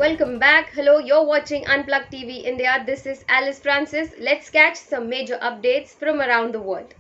Welcome back. Hello, you're watching Unplugged TV India. This is Alice Francis. Let's catch some major updates from around the world.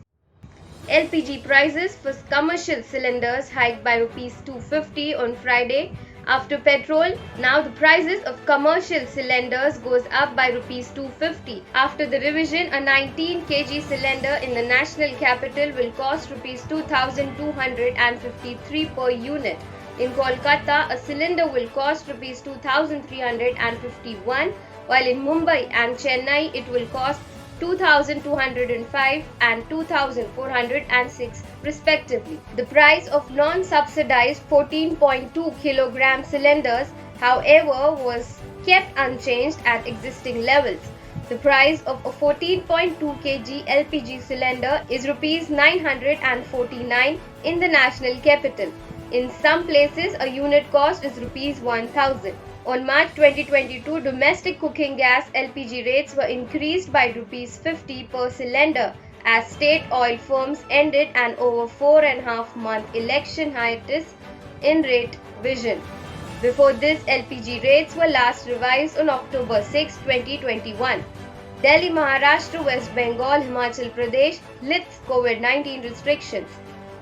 LPG prices for commercial cylinders hiked by Rs 250 on Friday after petrol. Now the prices of commercial cylinders goes up by Rs 250. After the revision, a 19 kg cylinder in the national capital will cost Rs 2,253 per unit. In Kolkata, a cylinder will cost Rs 2,351, while in Mumbai and Chennai it will cost 2,205 and 2,406 respectively. The price of non-subsidized 14.2 kg cylinders, however, was kept unchanged at existing levels. The price of a 14.2 kg LPG cylinder is Rs 949 in the national capital. In some places, a unit cost is Rs 1,000. On March 2022, domestic cooking gas LPG rates were increased by Rs 50 per cylinder as state oil firms ended an over 4.5-month election hiatus in rate revision. Before this, LPG rates were last revised on October 6, 2021. Delhi, Maharashtra, West Bengal, Himachal Pradesh lifts COVID-19 restrictions.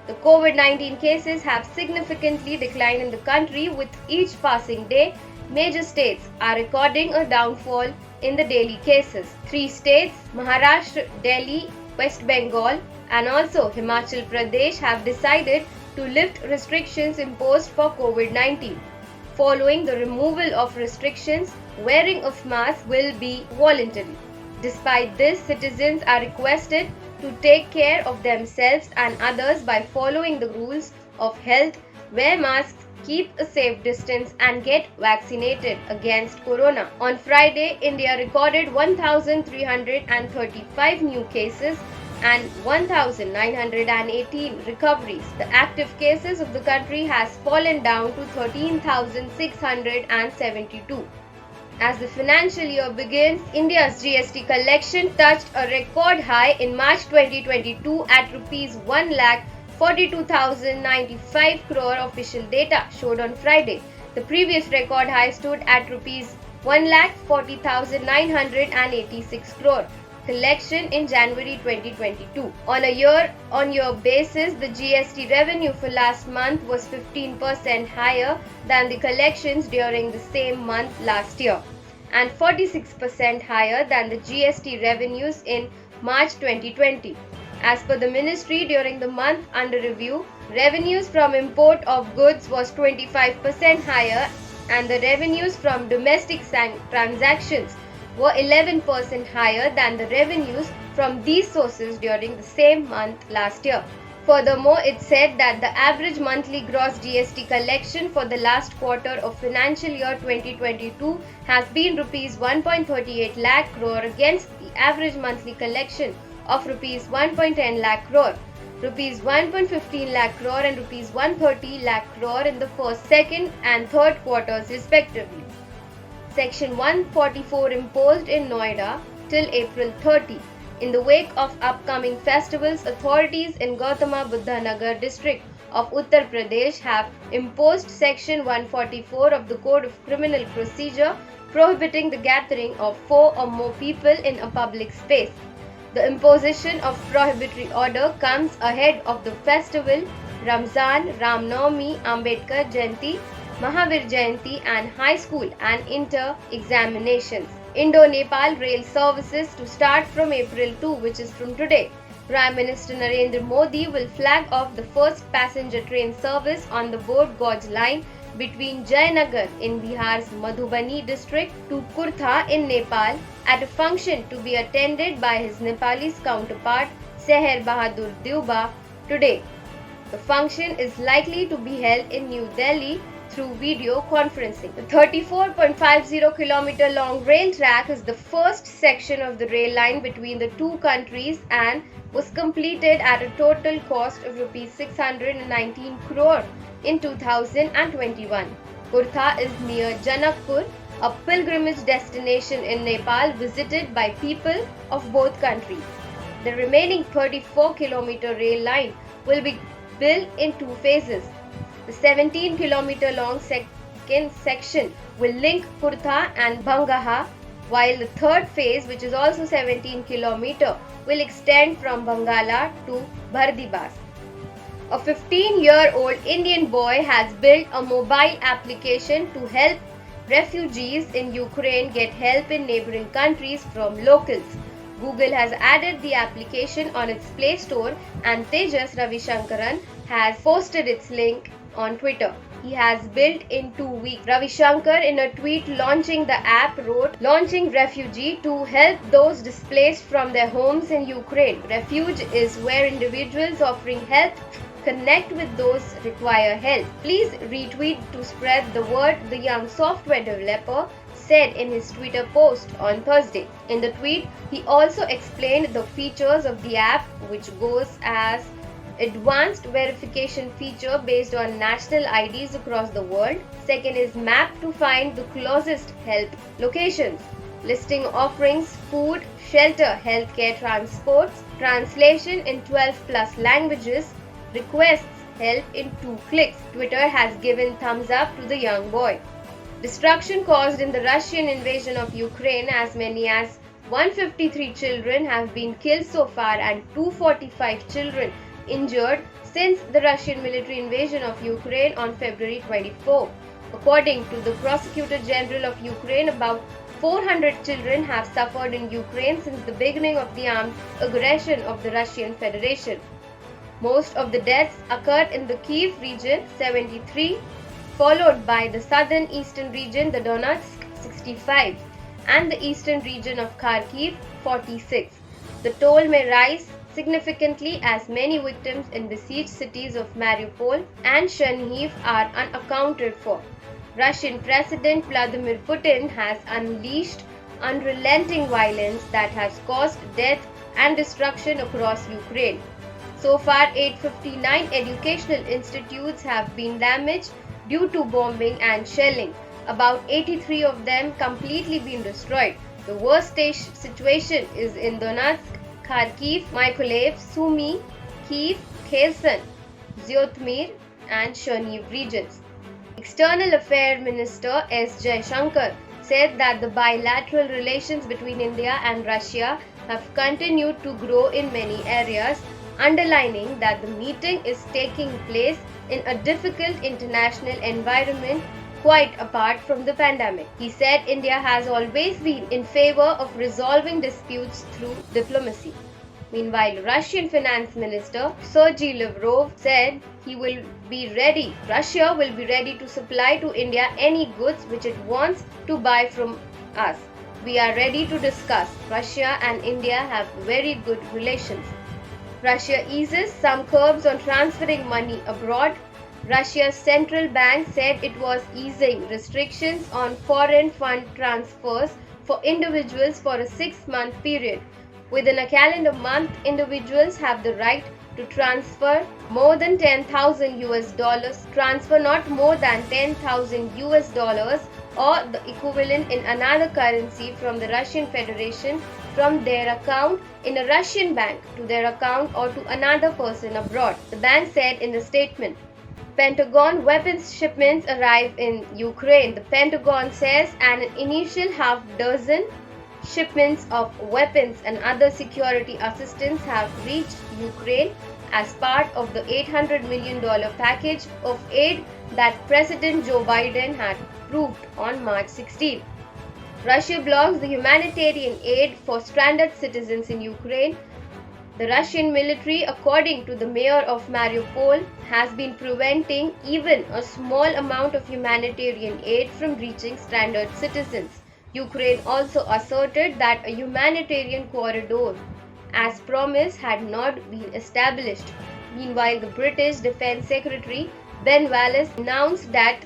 The COVID-19 cases have significantly declined in the country with each passing day. Major states are recording a downfall in the daily cases. 3 states, Maharashtra, Delhi, West Bengal and also Himachal Pradesh have decided to lift restrictions imposed for COVID-19. Following the removal of restrictions, wearing of masks will be voluntary. Despite this, citizens are requested to take care of themselves and others by following the rules of health, wear masks, keep a safe distance and get vaccinated against corona. On Friday, India recorded 1,335 new cases and 1,918 recoveries. The active cases of the country has fallen down to 13,672. As the financial year begins, India's GST collection touched a record high in March 2022 at Rs 1,42,095 crore. Official data showed on Friday. The previous record high stood at Rs 1,40,986 crore. Collection in January 2022. On a year-on-year basis, the GST revenue for last month was 15% higher than the collections during the same month last year and 46% higher than the GST revenues in March 2020. As per the ministry, during the month under review, revenues from import of goods was 25% higher and the revenues from domestic transactions were 11% higher than the revenues from these sources during the same month last year. Furthermore, it said that the average monthly gross GST collection for the last quarter of financial year 2022 has been Rs 1.38 lakh crore against the average monthly collection of Rs 1.10 lakh crore, Rs 1.15 lakh crore and Rs 130 lakh crore in the first, second and third quarters respectively. Section 144 imposed in Noida till April 30. In the wake of upcoming festivals, authorities in Gautama Buddha Nagar district of Uttar Pradesh have imposed Section 144 of the Code of Criminal Procedure prohibiting the gathering of 4 or more people in a public space. The imposition of prohibitory order comes ahead of the festival Ramzan, Ram Navami, Ambedkar Jayanti, Mahavir Jayanti and high school and inter examinations. Indo-Nepal rail services to start from April 2, which is from today. Prime Minister Narendra Modi will flag off the first passenger train service on the Bodh Gauge line between Jaishankar in Bihar's Madhubani district to Kurtha in Nepal at a function to be attended by his Nepalese counterpart Seher Bahadur Deuba today. The function is likely to be held in New Delhi through video conferencing. The 34.50 km long rail track is the first section of the rail line between the two countries and was completed at a total cost of Rs 619 crore in 2021. Kurtha is near Janakpur, a pilgrimage destination in Nepal visited by people of both countries. The remaining 34 km rail line will be built in 2 phases. The 17 km long second section will link Kurtha and Bangaha, while the third phase, which is also 17 km, will extend from Bangala to Bhardibas. A 15-year-old Indian boy has built a mobile application to help refugees in Ukraine get help in neighboring countries from locals. Google has added the application on its Play Store, and Tejas Ravishankaran has posted its link on Twitter. He has built in 2 weeks. Ravishankar, in a tweet launching the app, wrote, "Launching Refugee to help those displaced from their homes in Ukraine. Refuge is where individuals offering help connect with those require help. Please retweet to spread the word," the young software developer said in his Twitter post on Thursday. In the tweet, he also explained the features of the app, which goes as advanced verification feature based on national IDs across the world. Second is map to find the closest help locations. Listing offerings, food, shelter, healthcare, transports, translation in 12 plus languages, requests help in 2 clicks. Twitter has given thumbs up to the young boy. Destruction caused in the Russian invasion of Ukraine, as many as 153 children have been killed so far and 245 children injured since the Russian military invasion of Ukraine on February 24. According to the Prosecutor General of Ukraine, about 400 children have suffered in Ukraine since the beginning of the armed aggression of the Russian Federation. Most of the deaths occurred in the Kyiv region, 73, followed by the southern eastern region, the Donetsk, 65, and the eastern region of Kharkiv, 46. The toll may rise significantly as many victims in besieged cities of Mariupol and Chernihiv are unaccounted for. Russian President Vladimir Putin has unleashed unrelenting violence that has caused death and destruction across Ukraine. So far, 859 educational institutes have been damaged due to bombing and shelling. About 83 of them completely been destroyed. The worst situation is in Donetsk, Kharkiv, Mykolaiv, Sumy, Kyiv, Kherson, Zhytomyr and Chernihiv regions. External Affairs Minister S. Jaishankar said that the bilateral relations between India and Russia have continued to grow in many areas, underlining that the meeting is taking place in a difficult international environment quite apart from the pandemic. He said India has always been in favor of resolving disputes through diplomacy. Meanwhile, Russian Finance Minister Sergei Lavrov said Russia will be ready to supply to India any goods which it wants to buy from us. We are ready to discuss. Russia and India have very good relations. Russia eases some curbs on transferring money abroad. Russia's central bank said it was easing restrictions on foreign fund transfers for individuals for a 6-month period. Within a calendar month, individuals have the right to transfer more than $10,000, transfer not more than $10,000 or the equivalent in another currency from the Russian Federation from their account in a Russian bank to their account or to another person abroad, the bank said in a statement. Pentagon weapons shipments arrive in Ukraine. The Pentagon says an initial half-dozen shipments of weapons and other security assistance have reached Ukraine as part of the $800 million package of aid that President Joe Biden had approved on March 16. Russia blocks the humanitarian aid for stranded citizens in Ukraine. The Russian military, according to the mayor of Mariupol, has been preventing even a small amount of humanitarian aid from reaching stranded citizens. Ukraine also asserted that a humanitarian corridor, as promised, had not been established. Meanwhile, the British Defence Secretary Ben Wallace announced that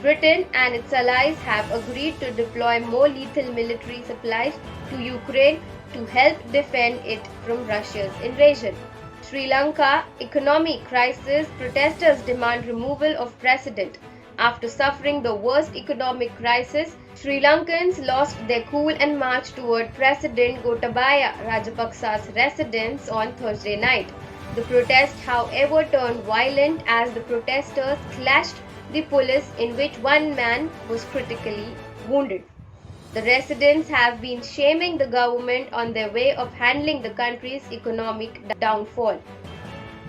Britain and its allies have agreed to deploy more lethal military supplies to Ukraine to help defend it from Russia's invasion. Sri Lanka economic crisis. Protesters demand removal of president. After suffering the worst economic crisis, Sri Lankans lost their cool and marched toward President Gotabaya Rajapaksa's residence on Thursday night. The protest, however, turned violent as the protesters clashed the police, in which one man was critically wounded. The residents have been shaming the government on their way of handling the country's economic downfall.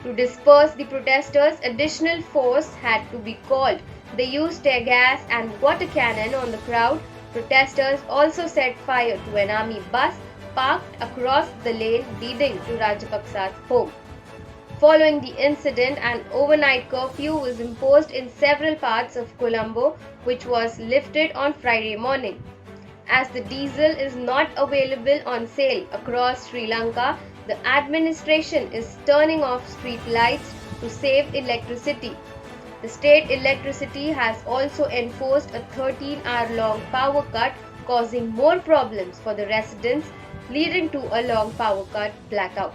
To disperse the protesters, additional force had to be called. They used tear gas and water cannon on the crowd. Protesters also set fire to an army bus parked across the lane leading to Rajapaksa's home. Following the incident, an overnight curfew was imposed in several parts of Colombo, which was lifted on Friday morning. As the diesel is not available on sale across Sri Lanka, the administration is turning off street lights to save electricity. The state electricity has also enforced a 13-hour-long power cut, causing more problems for the residents, leading to a long power cut blackout.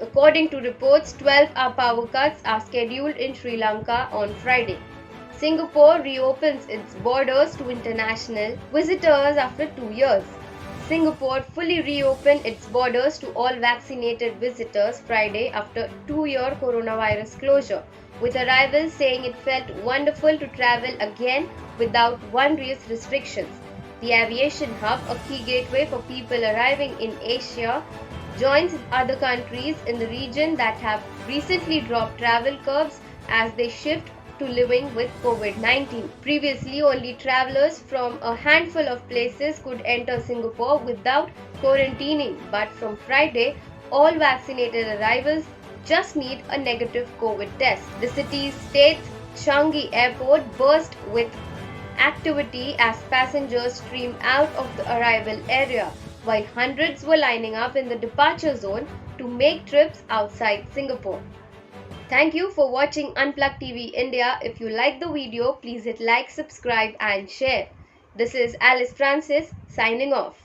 According to reports, 12-hour power cuts are scheduled in Sri Lanka on Friday. Singapore reopens its borders to international visitors after 2 years. Singapore fully reopened its borders to all vaccinated visitors Friday after 2-year coronavirus closure, with arrivals saying it felt wonderful to travel again without onerous restrictions. The aviation hub, a key gateway for people arriving in Asia, joins other countries in the region that have recently dropped travel curbs as they shift to living with COVID-19. Previously, only travelers from a handful of places could enter Singapore without quarantining, but from Friday, all vaccinated arrivals just need a negative COVID test. The city's state Changi airport burst with activity as passengers streamed out of the arrival area, while hundreds were lining up in the departure zone to make trips outside Singapore. Thank you for watching Unplugged TV India. If you like the video, please hit like, subscribe and share. This is Alice Francis signing off.